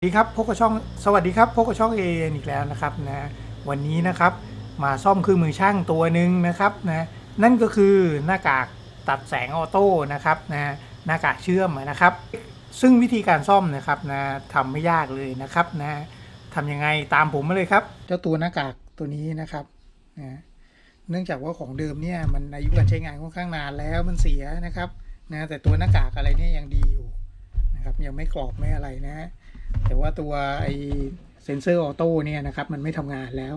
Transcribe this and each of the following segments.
สวัสดีครับพบกับช่องสวัสดีครับพบกับช่องเออีกแล้วนะครับนะวันนี้นะครับมาซ่อมเครื่องมือช่างตัวหนึ่งนะครับนะนั่นก็คือหน้ากากตัดแสงออโต้นะครับนะหน้ากากเชื่อมนะครับซึ่งวิธีการซ่อมนะครับนะทำไม่ยากเลยนะครับนะทำยังไงตามผมมาเลยครับเจ้าตัวหน้ากากตัวนี้นะครับนะเนื่องจากว่าของเดิมเนี่ยมันอายุการใช้งานค่อนข้างนานแล้วมันเสียนะครับนะแต่ตัวหน้ากากอะไรเนี่ยยังดีอยู่นะครับยังไม่กรอบไม่อะไรนะ แต่ว่าตัวไอเซนเซอร์ออโต้เนี่ยนะครับมันไม่ทำงานแล้ว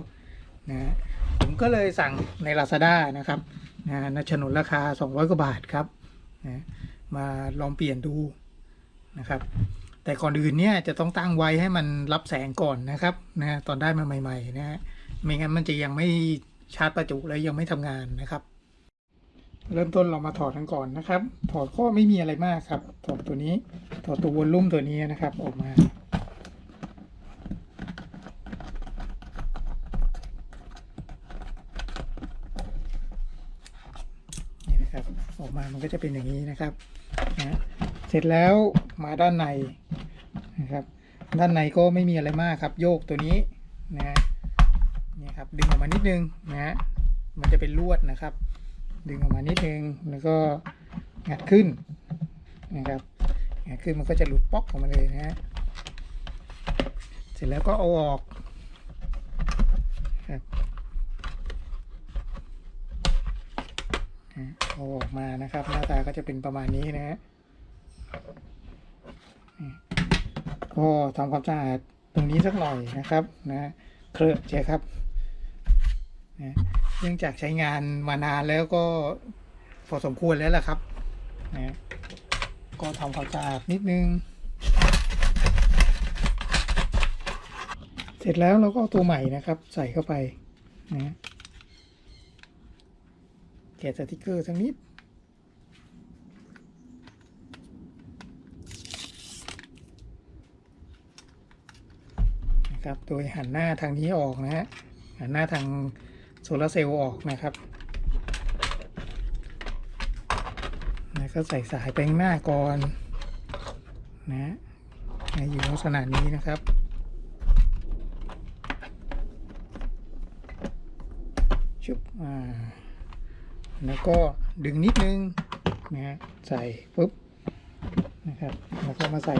นะผมก็เลยสั่งใน Lazada นะครับนะฉนวนราคา200กว่าบาทครับนะมาลองเปลี่ยนดูนะครับแต่ก่อนอื่นเนี่ยจะต้องตั้งไว้ให้มันรับแสงก่อนนะครับนะตอนได้มาใหม่ๆนะไม่งั้นมันจะยังไม่ชาร์จประจุและยังไม่ทำงานนะครับเริ่มต้นเรามาถอดกันก่อนนะครับถอดข้อไม่มีอะไรมากครับถอดตัวนี้ถอดตัววอลลุ่มตัวนี้นะครับออกมาออกมามันก็จะเป็นอย่างนี้นะครับนะเสร็จแล้วมาด้านในนะครับด้านในก็ไม่มีอะไรมากครับโยกตัวนี้นะนี่ครับดึงออกมานิดนึงนะมันจะเป็นลวดนะครับดึงออกมานิดนึงแล้วก็งัดขึ้นนะครับงัดขึ้นมันก็จะหลุดป๊อกออกมาเลยนะเสร็จแล้วก็เอาออกครับเอาออกมานะครับหน้าตาก็จะเป็นประมาณนี้นะฮะก็ทำความสะอาดตรงนี้สักหน่อยนะครับนะเคลอะใช่ครับนะเนื่องจากใช้งานมานานแล้วก็พอสมควรแล้วล่ะครับนะก็ทำความสะอาดนิดนึงเสร็จแล้วเราก็เอาตัวใหม่นะครับใส่เข้าไปนะแกะสติกเกอร์สักนิดนะครับโดยหันหน้าทางนี้ออกนะฮะหันหน้าทางโซลาร์เซลล์ออกนะครับแล้วก็ใส่สายไปข้างหน้าก่อนนะอยู่ลักษณะนี้นะครับชุบแล้วก็ดึงนิดนึงนะฮะใส่ปุ๊บนะครับแล้วก็มาใส่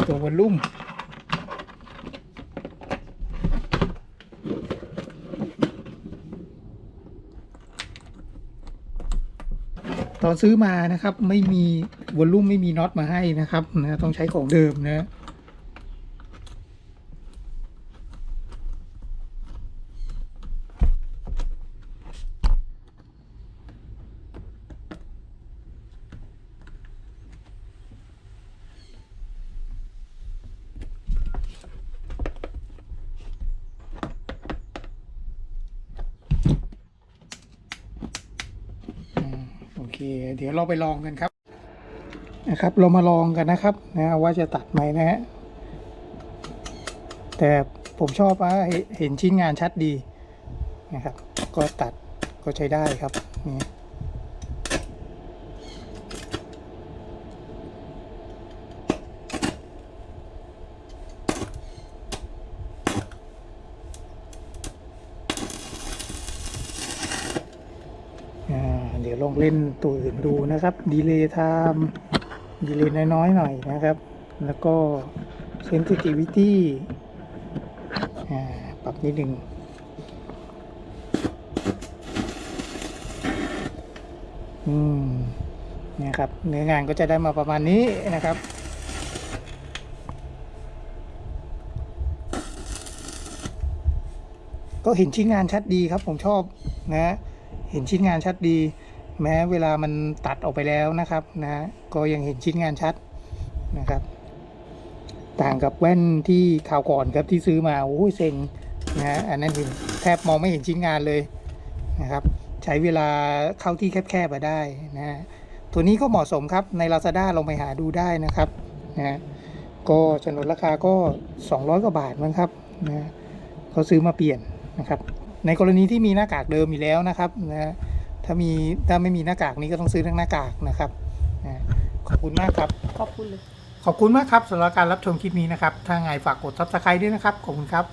ตัววอลลุ่มตอนซื้อมานะครับไม่มีวอลลุ่มไม่มีน็อตมาให้นะครับนะต้องใช้ของเดิมนะโอเคเดี๋ยวเราไปลองกันครับนะครับเรามาลองกันนะครับนะว่าจะตัดไหมนะฮะแต่ผมชอบว่าเห็นชิ้นงานชัดดีนะครับก็ตัดก็ใช้ได้ครับนี่เดี๋ยวลองเล่นตัวอื่นดูนะครับดีเลย์ไทม์ดีเลย์น้อยๆหน่อยนะครับแล้วก็เซนซิทิวิตี้ปรับนิดนึงเนี่ยครับเนื้องานก็จะได้มาประมาณนี้นะครับก็เห็นชิ้นงานชัดดีครับผมชอบนะเห็นชิ้นงานชัดดีแม้เวลามันตัดออกไปแล้วนะครับนะก็ยังเห็นชิ้นงานชัดนะครับต่างกับแว่นที่ข่าวก่อนครับที่ซื้อมาโอ้ยเซ็งนะอันนั้นเห็นแทบมองไม่เห็นชิ้นงานเลยนะครับใช้เวลาเข้าที่แคบๆมาได้นะตัวนี้ก็เหมาะสมครับใน Lazada ลองไปหาดูได้นะครับนะก็ฉนวนราคาก็200กว่าบาทมั้งครับนะเขาซื้อมาเปลี่ยนนะครับในกรณีที่มีหน้ากากเดิมอยู่แล้วนะครับนะถ้าไม่มีหน้ากากนี้ก็ต้องซื้อทั้งหน้ากากนะครับนะขอบคุณมากครับขอบคุณเลย ขอบคุณมากครับสำหรับการรับชมคลิปนี้นะครับถ้าไงฝากกด Subscribe ด้วยนะครับขอบคุณครับ